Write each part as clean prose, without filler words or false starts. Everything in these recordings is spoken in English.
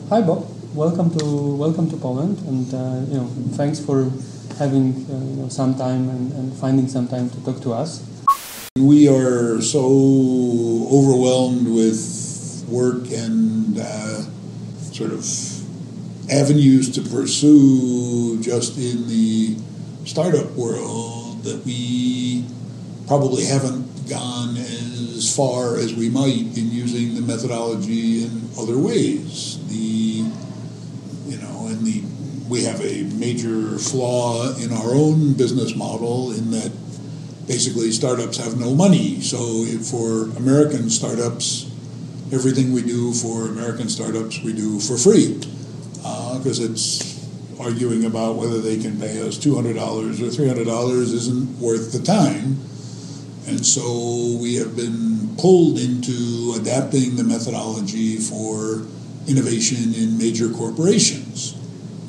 Hi Bob, welcome to Poland, and thanks for having some time and finding some time to talk to us. We are so overwhelmed with work and sort of avenues to pursue just in the startup world that we probably haven't gone as far as we might in using the methodology in other ways. We have a major flaw in our own business model in that basically startups have no money. So for American startups, everything we do for American startups we do for free because it's arguing about whether they can pay us $200 or $300 isn't worth the time. And so we have been pulled into adapting the methodology for innovation in major corporations.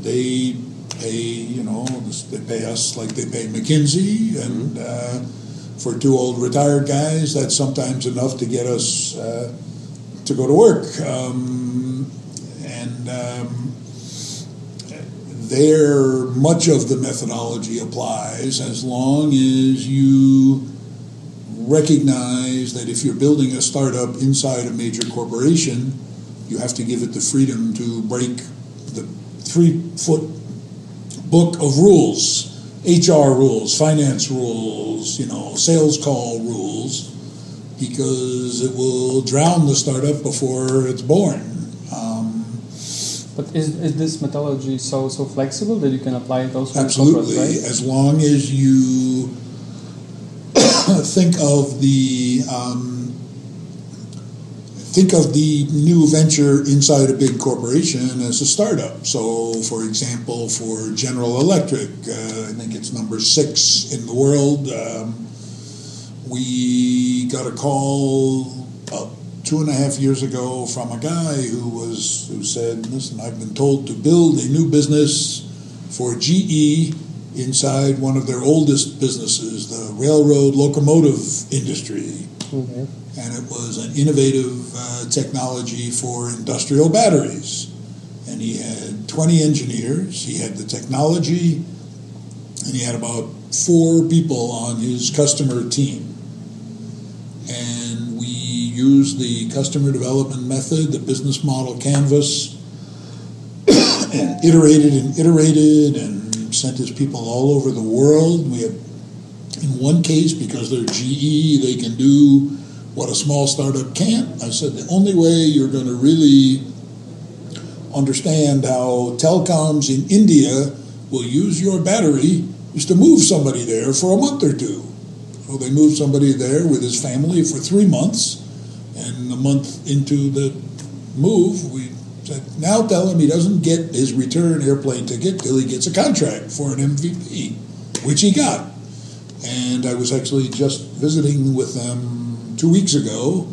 They pay, they pay us like they pay McKinsey, and for two old retired guys, that's sometimes enough to get us to go to work. There, much of the methodology applies as long as you recognize that if you're building a startup inside a major corporation, you have to give it the freedom to break the 3-foot book of rules, HR rules, finance rules, sales call rules, because it will drown the startup before it's born. But is this methodology so flexible that you can apply it also? Absolutely, in corporate, right? as long as you think of the new venture inside a big corporation as a startup. So, for example, for General Electric, I think it's number 6 in the world. We got a call about 2.5 years ago from a guy who said, "Listen, I've been told to build a new business for GE inside one of their oldest businesses, the railroad locomotive industry." Okay. And it was an innovative technology for industrial batteries. And he had 20 engineers, he had the technology, and he had about 4 people on his customer team. And we used the customer development method, the business model canvas, and iterated and sent his people all over the world. We had, in one case, because they're GE, they can do what a small startup can't. I said, the only way you're going to really understand how telecoms in India will use your battery is to move somebody there for a month or 2. So they moved somebody there with his family for 3 months, and a month into the move, we said, now tell him he doesn't get his return airplane ticket till he gets a contract for an MVP, which he got. And I was actually just visiting with them 2 weeks ago.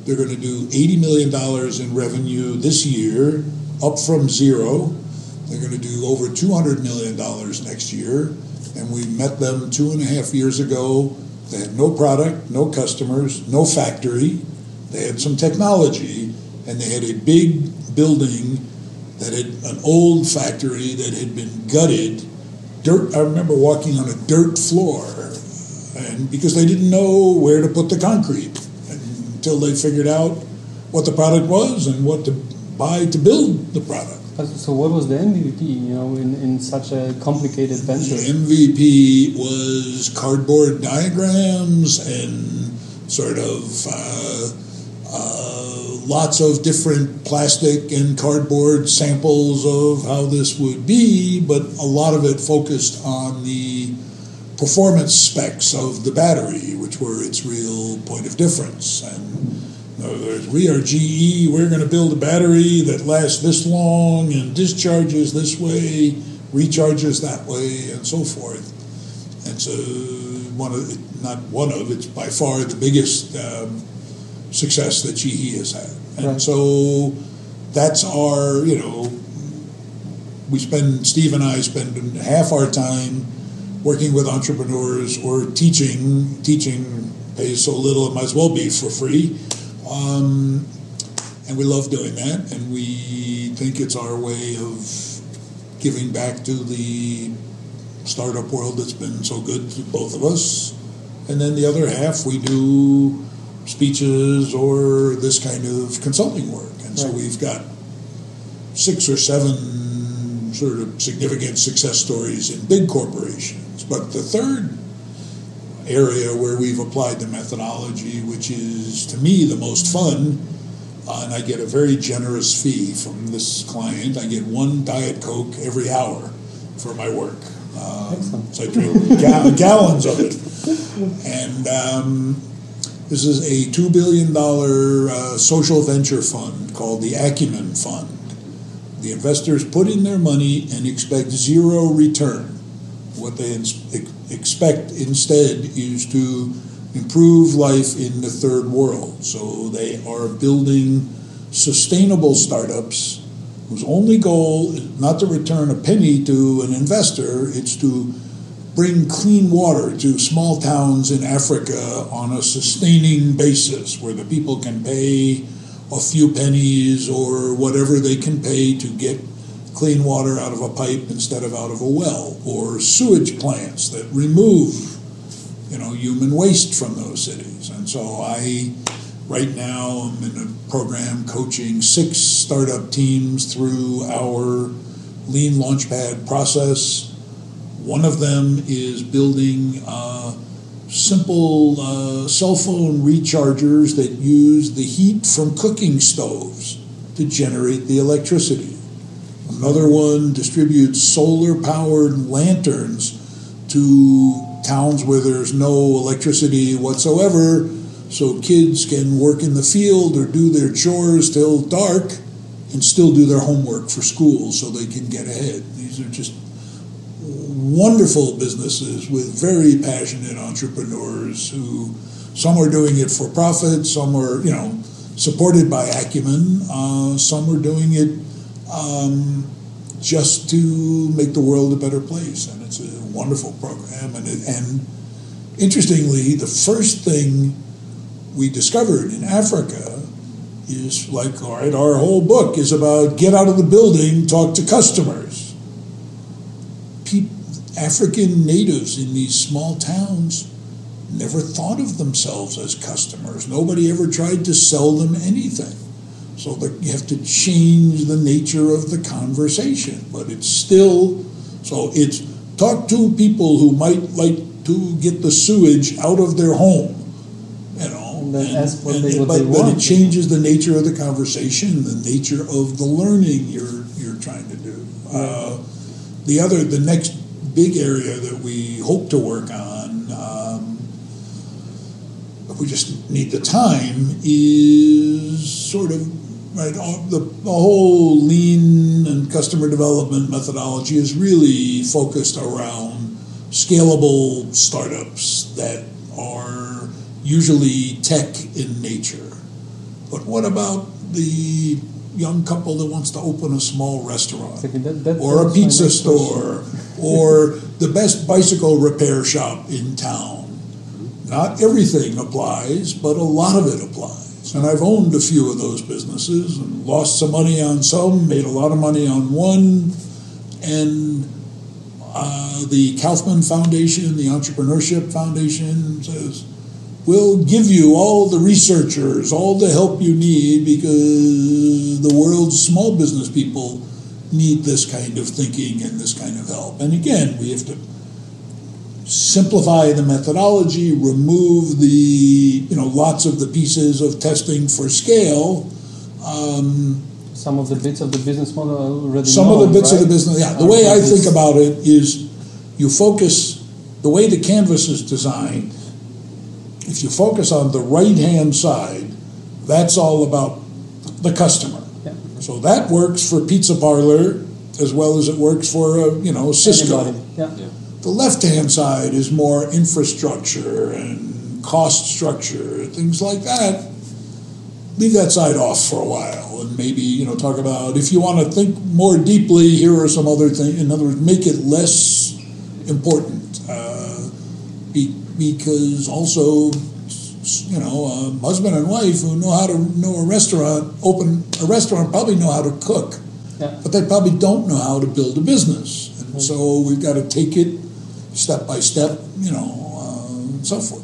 They're going to do $80 million in revenue this year, up from 0. They're going to do over $200 million next year. And we met them 2.5 years ago. They had no product, no customers, no factory. They had some technology, and they had a big building that had an old factory that had been gutted. I remember walking on a dirt floor, and because they didn't know where to put the concrete until they figured out what the product was and what to buy to build the product. So what was the MVP, in such a complicated venture? The MVP was cardboard diagrams and sort of lots of different plastic and cardboard samples of how this would be, but a lot of it focused on the performance specs of the battery, which were its real point of difference. And we are GE, we're going to build a battery that lasts this long and discharges this way, recharges that way, and so forth. And so it's by far the biggest success that GE has had. And right. So that's our, Steve and I spend half our time working with entrepreneurs or teaching pays so little it might as well be for free. And And we love doing that, and we think it's our way of giving back to the startup world that's been so good to both of us. And then the other half, we do speeches or this kind of consulting work. And so we've got 6 or 7 sort of significant success stories in big corporations. But the third area where we've applied the methodology, which is to me the most fun, and I get a very generous fee from this client. I get 1 Diet Coke every hour for my work. So I drink gallons of it. And this is a $2 billion social venture fund called the Acumen Fund. The investors put in their money and expect 0 return. What they expect instead is to improve life in the third world. So they are building sustainable startups whose only goal is not to return a penny to an investor, it's to bring clean water to small towns in Africa on a sustaining basis where the people can pay a few pennies or whatever they can pay to get clean water out of a pipe instead of out of a well, or sewage plants that remove human waste from those cities. And so right now, I'm in a program coaching 6 startup teams through our Lean Launchpad process. One of them is building simple cell phone rechargers that use the heat from cooking stoves to generate the electricity. Another one distributes solar-powered lanterns to towns where there's no electricity whatsoever, so kids can work in the field or do their chores till dark and still do their homework for school so they can get ahead. These are just wonderful businesses with very passionate entrepreneurs who, some are doing it for profit, some are, supported by Acumen, some are doing it just to make the world a better place. And it's a wonderful program. And interestingly, the first thing we discovered in Africa is like, all right, our whole book is about get out of the building, talk to customers. African natives in these small towns never thought of themselves as customers. Nobody ever tried to sell them anything. So you have to change the nature of the conversation. But it's still, so it's talk to people who might like to get the sewage out of their home, But it changes the nature of the conversation, the nature of the learning you're trying to do. The next big area that we hope to work on, if we just need the time, is sort of the whole lean and customer development methodology is really focused around scalable startups that are usually tech in nature. But what about the young couple that wants to open a small restaurant or a pizza store or the best bicycle repair shop in town? Not everything applies, but a lot of it applies. And I've owned a few of those businesses and lost some money on some, made a lot of money on one. And the Kaufman Foundation, the Entrepreneurship Foundation, says, we'll give you all the researchers, all the help you need, because the world's small business people need this kind of thinking and this kind of help. And again, we have to simplify the methodology, remove the, lots of the pieces of testing for scale. Some of the bits of the business model are already Some of the bits of the business, yeah. The way I think about it is you focus, the way the canvas is designed, if you focus on the right-hand side, that's all about the customer. Yeah. So that works for Pizza Parlor as well as it works for, Cisco. Yeah. The left-hand side is more infrastructure and cost structure, things like that. Leave that side off for a while and maybe, talk about, if you want to think more deeply, here are some other things. In other words, make it less important. Because also husband and wife who know how to open a restaurant, probably know how to cook, but they probably don't know how to build a business. And so we've got to take it step by step, and so forth.